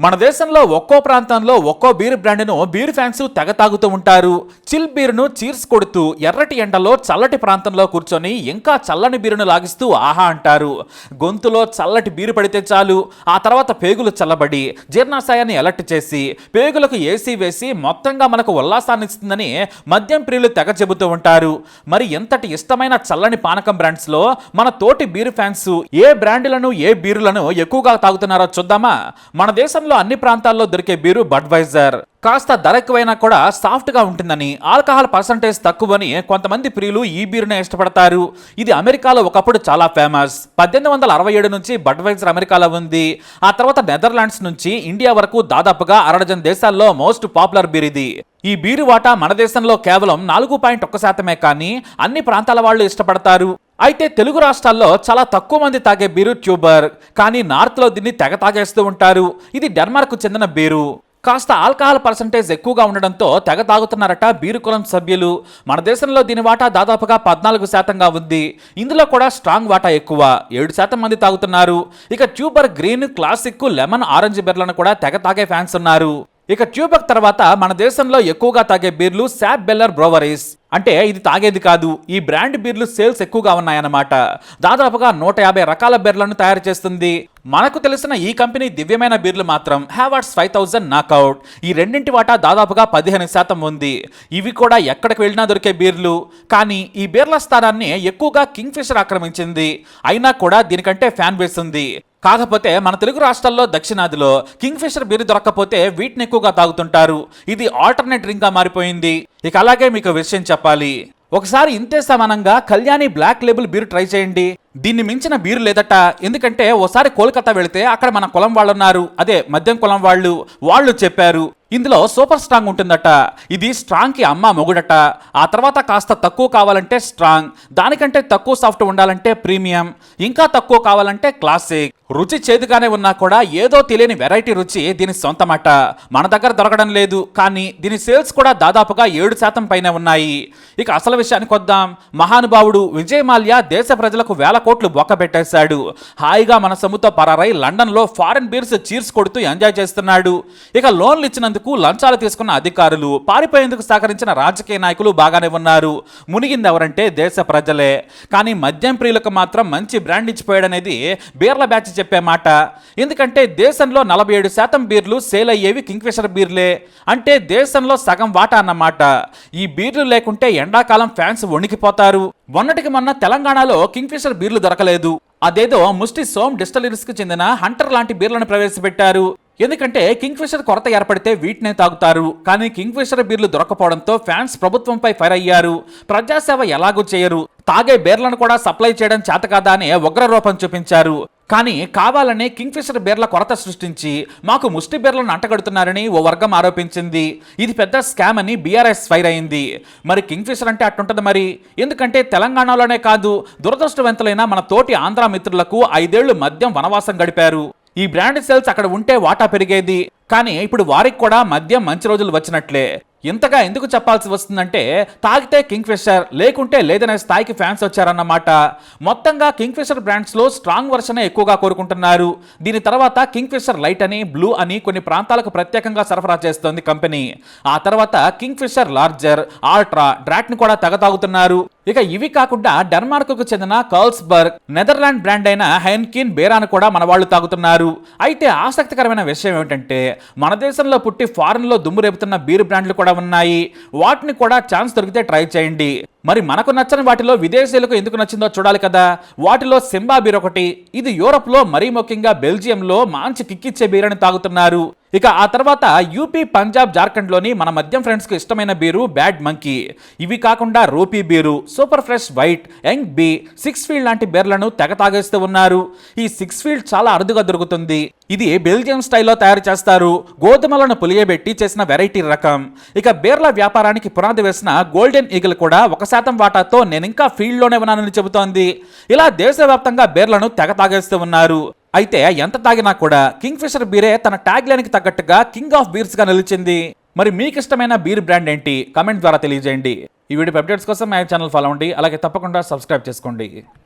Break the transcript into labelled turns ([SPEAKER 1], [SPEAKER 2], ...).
[SPEAKER 1] మన దేశంలో ఒక్కో ప్రాంతంలో ఒక్కో బీర్ బ్రాండ్ను బీర్ ఫ్యాన్స్ తెగ తాగుతూ ఉంటారు. చిల్ బీర్ను చీర్స్ కొడుతూ ఎర్రటి ఎండలో చల్లటి ప్రాంతంలో కూర్చొని ఇంకా చల్లని బీరును లాగిస్తూ ఆహా అంటారు. గొంతులో చల్లటి బీరు పడితే చాలు, ఆ తర్వాత పేగులు చల్లబడి జీర్ణాశయాన్ని అలర్ట్ చేసి పేగులకు ఏసీ వేసి మొత్తంగా మనకు ఉల్లాసాన్ని ఇస్తుందని మద్యం ప్రియులు తెగ చెబుతూ ఉంటారు. మరి ఎంతటి ఇష్టమైన చల్లని పానకం బ్రాండ్స్లో మన తోటి బీర్ ఫ్యాన్స్ ఏ బ్రాండ్లను ఏ బీరులను ఎక్కువగా తాగుతున్నారో చూద్దామా? మన దేశంలో అన్ని ప్రాంతాల్లో దొరికే బీరు బడ్వైజర్. కాస్త ధర ఎక్కువైనా కూడా సాఫ్ట్ గా ఉంటుందని, ఆల్కహాల్ పర్సంటేజ్ తక్కువని కొంతమంది ప్రియులు ఈ బీరునే ఇష్టపడతారు. ఇది అమెరికాలో ఒకప్పుడు చాలా ఫేమస్. 1867 నుంచి బడ్వైజర్ అమెరికాలో ఉంది. ఆ తర్వాత నెదర్లాండ్స్ నుంచి ఇండియా వరకు దాదాపుగా 60 దేశాల్లో మోస్ట్ పాపులర్ బీర్ ఇది. ఈ బీరు వాటా మన దేశంలో కేవలం 4.1% కానీ అన్ని ప్రాంతాల వాళ్ళు ఇష్టపడతారు. అయితే తెలుగు రాష్ట్రాల్లో చాలా తక్కువ మంది తాగే బీరు ట్యూబర్, కానీ నార్త్ లో దీన్ని తెగ తాగేస్తూ ఉంటారు. ఇది డెన్మార్క్ కు చెందిన బీరు. కాస్త ఆల్కహాల్ పర్సంటేజ్ ఎక్కువగా ఉండడంతో తెగ తాగుతున్నారట బీరు కులం సభ్యులు. మన దేశంలో దీని వాటా దాదాపుగా 14%గా ఉంది. ఇందులో కూడా స్ట్రాంగ్ వాటా ఎక్కువ, 7% మంది తాగుతున్నారు. ఇక Tuborg green, classic, lemon, orange బీర్లను కూడా తెగ తాగే ఫ్యాన్స్ ఉన్నారు. ఇక ట్యూబర్ తర్వాత మన దేశంలో ఎక్కువగా తాగే బీర్లు శాప్ బెల్లర్ బ్రోవరీస్. అంటే ఇది తాగేది కాదు, ఈ బ్రాండ్ బీర్లు సేల్స్ ఎక్కువగా ఉన్నాయన్నమాట. దాదాపుగా 150 రకాల బీర్లను తయారు చేస్తుంది. మనకు తెలిసిన ఈ కంపెనీ దివ్యమైన బీర్లు మాత్రం హ్యావర్డ్స్ 5000 నాకౌట్. ఈ రెండింటి వాటా దాదాపుగా 15% ఉంది. ఇవి కూడా ఎక్కడికి వెళ్ళినా దొరికే బీర్లు. కానీ ఈ బీర్ల స్థానాన్ని ఎక్కువగా కింగ్ ఫిషర్ ఆక్రమించింది. అయినా కూడా దీనికంటే ఫ్యాన్ బేస్ ఉంది. కాకపోతే మన తెలుగు రాష్ట్రాల్లో దక్షిణాదిలో కింగ్ ఫిషర్ బీరు దొరక్కపోతే వీటిని ఎక్కువగా తాగుతుంటారు. ఇది ఆల్టర్నేట్ డ్రింక్ గా మారిపోయింది. ఇక అలాగే మీకు విషయం చెప్పాలి, ఒకసారి ఇంతే సమానంగా Kalyani black label beer try చేయండి. దీన్ని మించిన బీరు లేదట. ఎందుకంటే ఓసారి కోల్కతా వెళితే అక్కడ మన కులం వాళ్ళు ఉన్నారు, అదే మద్యం కులం వాళ్ళు చెప్పారు ఇందులో సూపర్ స్ట్రాంగ్ ఉంటుందట. ఇది స్ట్రాంగ్ కి అమ్మ మొగుడట. ఆ తర్వాత కాస్త తక్కువ కావాలంటే స్ట్రాంగ్, దానికంటే తక్కువ సాఫ్ట్ ఉండాలంటే ప్రీమియం, ఇంకా తక్కువ కావాలంటే క్లాసిక్. రుచి చేదుగానే ఉన్నా కూడా ఏదో తెలియని వెరైటీ రుచి దీని సొంతమట. మన దగ్గర దొరకడం లేదు, కానీ దీని సేల్స్ కూడా దాదాపుగా 7% పైన ఉన్నాయి. ఇక అసలు విషయానికి వద్దాం. మహానుభావుడు విజయ్ మాల్యా దేశ ప్రజలకు వేల కోట్లు బొక్క పెట్టేశాడు. హాయిగా మన సొమ్ముతో పరారై లండన్ లో ఫారెన్ బీర్స్ చీర్స్ కొడుతూ ఎంజాయ్ చేస్తున్నాడు. ఇక లోన్లు ఇచ్చినందుకు లంచాలు తీసుకున్న అధికారులు, పారిపోయేందుకు సహకరించిన రాజకీయ నాయకులు బాగానే ఉన్నారు. మునిగింది ఎవరంటే దేశ ప్రజలే. కానీ మద్యం ప్రియులకు మాత్రం మంచి బ్రాండ్ ఇచ్చిపోయాడనేది బీర్ల బ్యాచ్ చెప్పే మాట. ఎందుకంటే దేశంలో 47% బీర్లు సేల్ అయ్యేవి కింగ్ ఫిషర్ బీర్లే. అంటే దేశంలో సగం వాటా అన్నమాట. ఈ బీర్లు లేకుంటే ఎండాకాలం ఫ్యాన్స్ వణికిపోతారు. మొన్నటికి మొన్న తెలంగాణలో కింగ్ ఫిషర్ బీర్లు దొరకలేదు. అదేదో ముష్టి సోమ్ డిస్టిలరీస్ కి చెందిన హంటర్ లాంటి బీర్లను ప్రవేశపెట్టారు. ఎందుకంటే కింగ్ ఫిషర్ కొరత ఏర్పడితే వీటినే తాగుతారు. కానీ కింగ్ ఫిషర్ బీర్లు దొరకపోవడంతో ఫ్యాన్స్ ప్రభుత్వంపై ఫైర్ అయ్యారు. ప్రజాసేవ ఎలాగూ చేయరు, తాగే బీర్లను కూడా సప్లై చేయడం చేత కాదా అని ఉగ్రరూపం చూపించారు. కానీ కావాలని కింగ్ ఫిషర్ బీర్ల కొరత సృష్టించి మాకు ముష్టి బీర్లను అంటగడుతున్నారని ఓ వర్గం ఆరోపించింది. ఇది పెద్ద స్కామ్ అని బీఆర్ఎస్ ఫైర్ అయింది. మరి కింగ్ ఫిషర్ అంటే అట్టుంటది మరి. ఎందుకంటే తెలంగాణలోనే కాదు, దురదృష్టవంతులైన మన తోటి ఆంధ్ర మిత్రులకు 5 ఏళ్లు మద్యం వనవాసం గడిపారు. ఈ బ్రాండ్ సేల్స్ అక్కడ ఉంటే వాటా పెరిగేది. కానీ ఇప్పుడు వారికి కూడా మద్యం మంచి రోజులు వచ్చినట్లే. ఇంతగా ఎందుకు చెప్పాల్సి వస్తుందంటే తాగితే కింగ్ ఫిషర్, లేకుంటే లేదనే స్థాయికి ఫ్యాన్స్ వచ్చారన్నమాట. మొత్తంగా కింగ్ ఫిషర్ బ్రాండ్స్ లో స్ట్రాంగ్ వర్షనే ఎక్కువగా కోరుకుంటున్నారు. దీని తర్వాత కింగ్ ఫిషర్ లైట్ అని, బ్లూ అని కొన్ని ప్రాంతాలకు ప్రత్యేకంగా సరఫరా చేస్తోంది కంపెనీ. ఆ తర్వాత Kingfisher larger, ultra, draught ని కూడా తెగ తాగుతున్నారు. ఇక ఇవి కాకుండా డెన్మార్క్ కు చెందిన కార్ల్స్బర్గ్, నెదర్లాండ్ బ్రాండ్ అయిన హెన్కిన్ బేరాను కూడా మన వాళ్ళు తాగుతున్నారు. అయితే ఆసక్తికరమైన విషయం ఏమిటంటే మన దేశంలో పుట్టి ఫారెన్ లో దుమ్ము రేపుతున్న బీర్ బ్రాండ్లు కూడా ఉన్నాయి. వాటిని కూడా ఛాన్స్ దొరికితే ట్రై చేయండి. మరి మనకు నచ్చని వాటిలో విదేశీయులకు ఎందుకు నచ్చిందో చూడాలి కదా. వాటిలో సింబా బీర్ ఒకటి. ఇది యూరోప్ లో మరీ ముఖ్యంగా బెల్జియంలో మంచి కిక్కిచ్చే బీర్ అని తాగుతున్నారు. ఇక ఆ తర్వాత యూపీ, పంజాబ్, జార్ఖండ్ లోని మన మద్యం ఫ్రెండ్స్ కు ఇష్టమైన బీరు బ్యాడ్ మంకీ. ఇవి కాకుండా rupee beer, super fresh white, young bee, 6 field లాంటి బీర్లను తెగ తాగేస్తూ ఉన్నారు. ఈ 6 ఫీల్డ్ చాలా అరుదుగా దొరుకుతుంది. ఇది బెల్జియం స్టైల్లో తయారు చేస్తారు. గోధుమలను పులియబెట్టి చేసిన వెరైటీ రకం. ఇక బీర్ల వ్యాపారానికి పునాది వేసిన గోల్డెన్ ఈగిల్ కూడా 1% వాటాతో నేనింకా ఫీల్డ్ లోనే ఉన్నానని చెబుతోంది. ఇలా దేశవ్యాప్తంగా బీర్లను తెగ తాగేస్తూ ఉన్నారు. అయితే ఎంత తాగినా కూడా కింగ్ ఫిషర్ బీరే తన ట్యాగ్ లైన్ కి తగ్గట్టుగా కింగ్ ఆఫ్ బీర్స్ గా నిలిచింది. మరి మీకు ఇష్టమైన బీర్ బ్రాండ్ ఏంటి? కామెంట్ ద్వారా తెలియజేయండి. ఈ వీడియో అప్డేట్స్ కోసం మా ఛానల్ ఫాలో అవ్వండి. అలాగే తప్పకుండా సబ్స్క్రైబ్ చేసుకోండి.